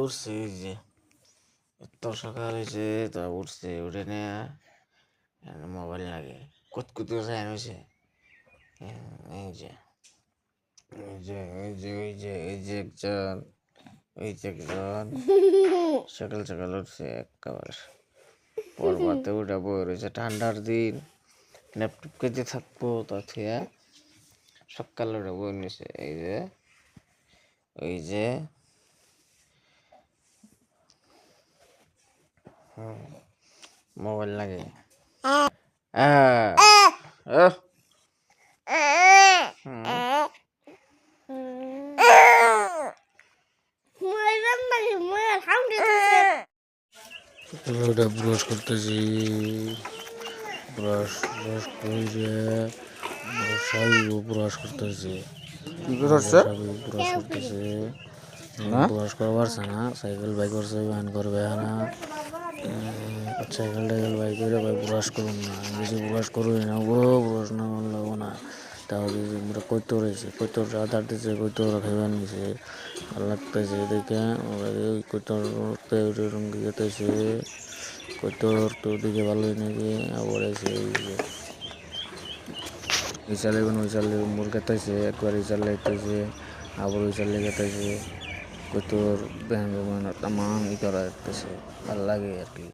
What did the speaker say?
উঠছে এই যে এত সকাল হয়েছে তা উঠছে উঠে নিয়ে মোবাইল লাগে কুতকুতি যায় হয়েছে এই যে একজন সকাল সকাল উঠছে একেবারে পর্বতে উঠে বই রয়েছে ঠান্ডার দিন ল্যাপটপ কেটে থাকবো তা থেকে সকালে উঠে বই নিছে এই যে মোবাইল লাগে ওটা ব্রাশ করতেছি ব্রাশ ব্রাশ করে ব্রাশ করতেছি ব্রাশ করতেছে ব্রাশ করবার না সাইকেল বাইক করছে ব্যান করবে না সাইকেল টাইকেল বাইক করে ভাই ব্রাশ করুন না বেশি ব্রাশ করুন না গো ব্রাশ না লাগবো না তাহলে আমরা কইতে রয়েছে কইতে আধার দিচ্ছে কইতে খাইবার নিছে ভালো লাগতেছে দেখে কইতর রঙ্গি যেতেছে কইতর তো দিকে ভালোই নাকি আবার এসে ওই চালে মুর খেতেছে একবার এই চালে খেতেছে আবার ওই চালে খেতেছে কইতর ব্যায়াম তামাম ই করা দেখতেছে ভালো লাগে আর কি।